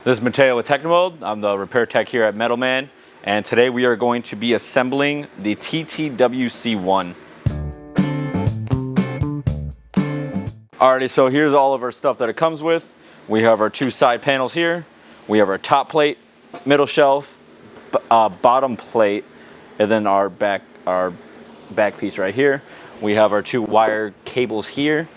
This is Mateo with TTWC Weld. I'm the repair tech here at Metalman, and today we are going to be assembling the TTWC1. Alrighty, so here's all of our stuff that it comes with. We have our two side panels here. We have our top plate, middle shelf, bottom plate, and then our back piece right here. We have our two wire cables here.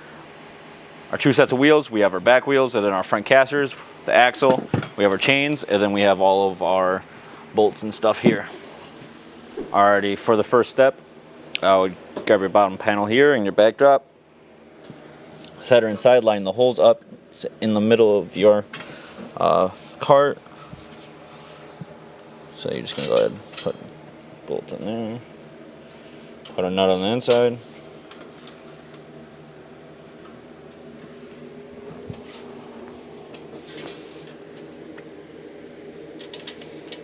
Our two sets of wheels. We have our back wheels, and then our front casters, the axle. We have our chains, and then we have all of our bolts and stuff here. Alrighty, for the first step, grab your bottom panel here and your backdrop. Set her inside, line the holes up in the middle of your cart. So you're just gonna go ahead and put a bolt in there. Put a nut on the inside.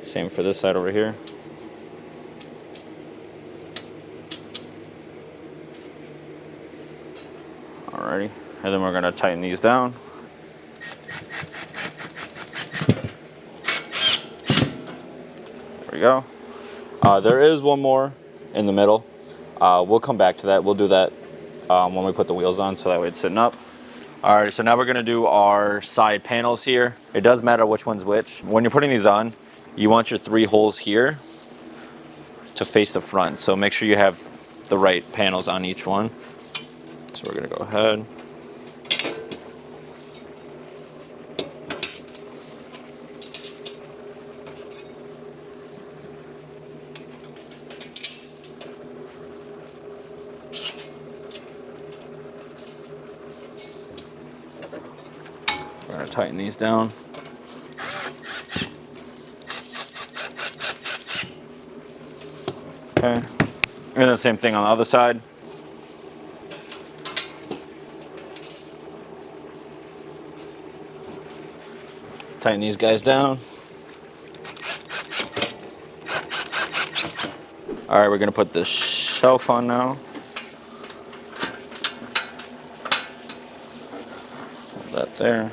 Same for this side over here. Alrighty, and then we're gonna tighten these down. There we go. There is one more in the middle. We'll come back to that. We'll do that when we put the wheels on, so that way it's sitting up. Alright, so now we're gonna do our side panels here. It does matter which one's which. When you're putting these on, you want your three holes here to face the front. So make sure you have the right panels on each one. So we're gonna go ahead. We're gonna tighten these down. Okay, and then the same thing on the other side. Tighten these guys down. All right, we're gonna put the shelf on now. Hold that there.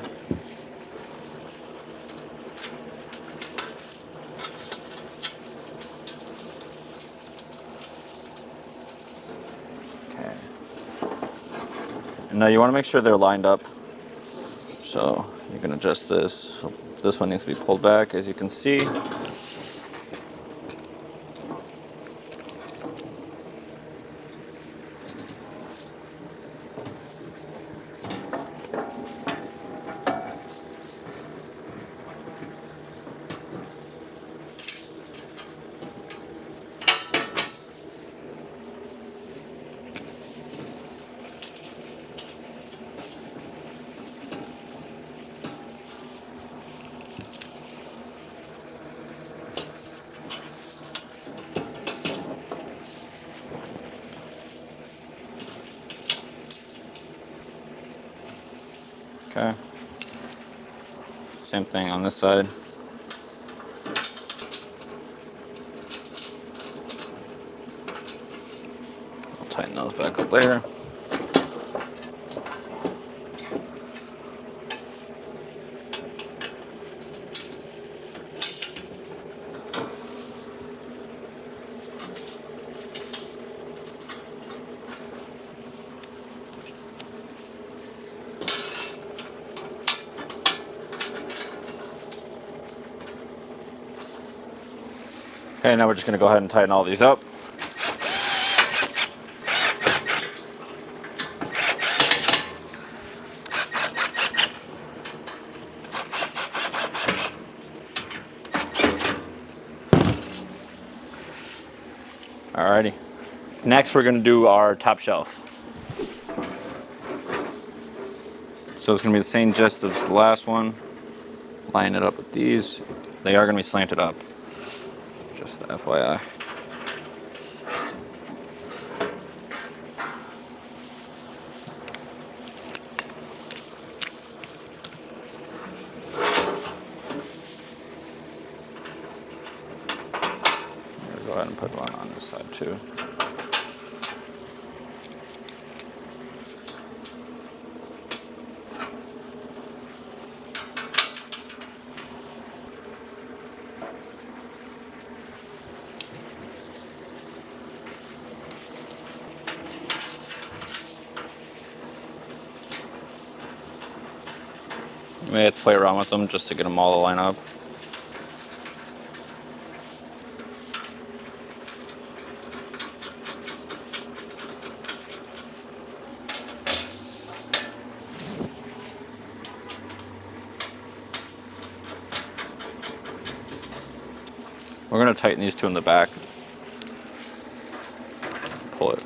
Now you want to make sure they're lined up, so you can adjust this. This one needs to be pulled back, as you can see. Okay. Same thing on this side. I'll tighten those back up later. Okay, now we're just going to go ahead and tighten all these up. Alrighty. Next, we're going to do our top shelf. So it's going to be the same gist as the last one. Line it up with these. They are going to be slanted up. Just FYI. Go ahead and put one on this side too. may have to play around with them just to get them all to line up. We're going to tighten these two in the back. Pull it.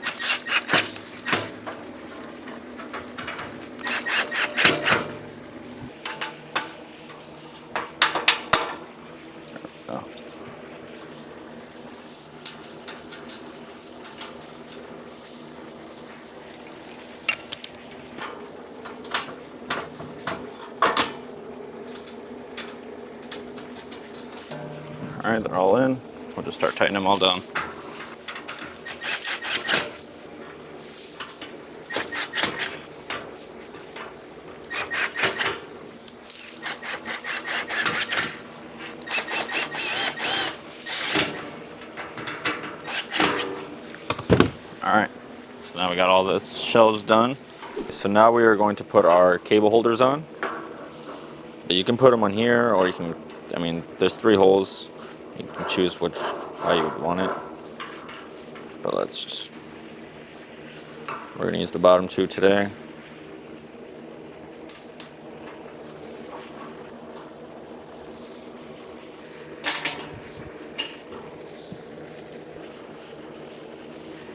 All right, they're all in. We'll just start tightening them all down. All right, so now we got all the shelves done. So now we are going to put our cable holders on. You can put them on here, or you can, I mean, there's 3 holes. You can choose how you would want it. But we're gonna use the bottom 2 today.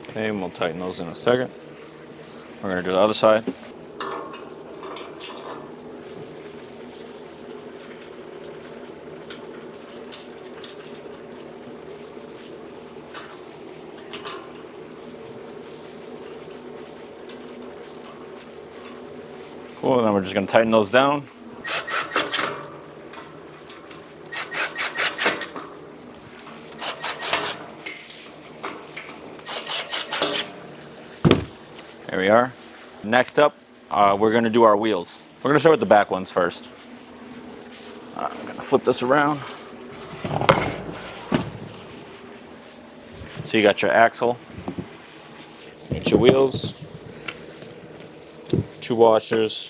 Okay, and we'll tighten those in a second. We're gonna do the other side. Cool, and then we're just gonna tighten those down. There we are. Next up, we're gonna do our wheels. We're gonna start with the back ones first. I'm gonna flip this around. So you got your axle, you got your wheels, 2 washers,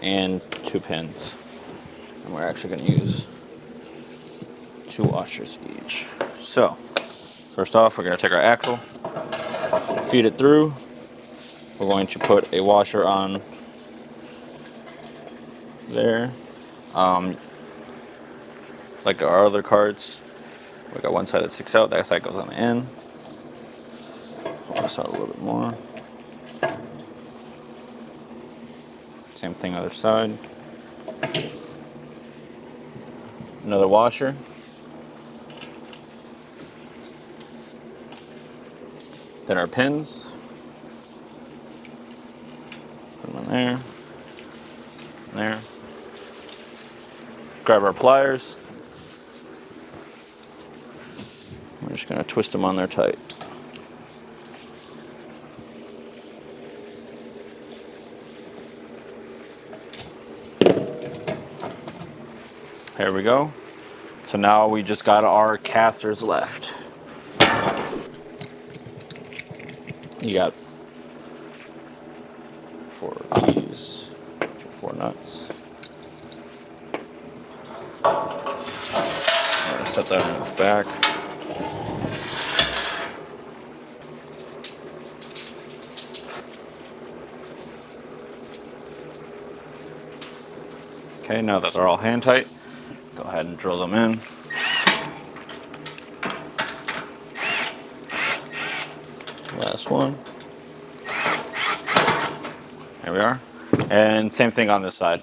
and 2 pins. And we're actually gonna use 2 washers each. So, first off, we're gonna take our axle, feed it through. We're going to put a washer on there. Like our other cards, we got one side that sticks out, that side goes on the end. Pull this out a little bit more. Same thing other side. Another washer. Then our pins. Put them in there. There. Grab our pliers. We're just going to twist them on there tight. There we go. So now we just got our casters left. You got 4 of these, 4 nuts. I'm gonna set that in its back. Okay, now that they're all hand tight, go ahead and drill them in. Last one. There we are. And same thing on this side.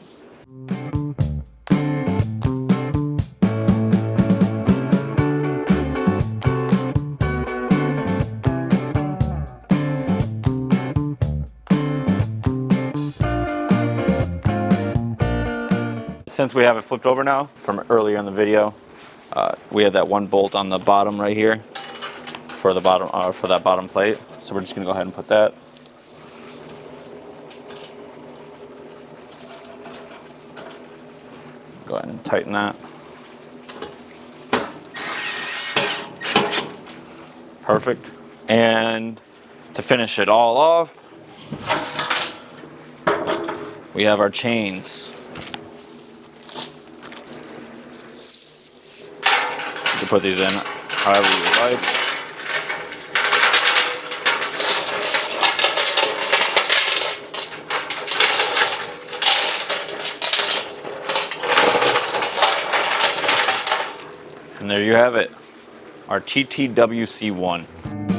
Since we have it flipped over now from earlier in the video, we had that 1 bolt on the bottom right here for the bottom for that bottom plate. So we're just gonna go ahead and put that. Go ahead and tighten that. Perfect. And to finish it all off, we have our chains. You can put these in however you like. And there you have it, our TTWC1.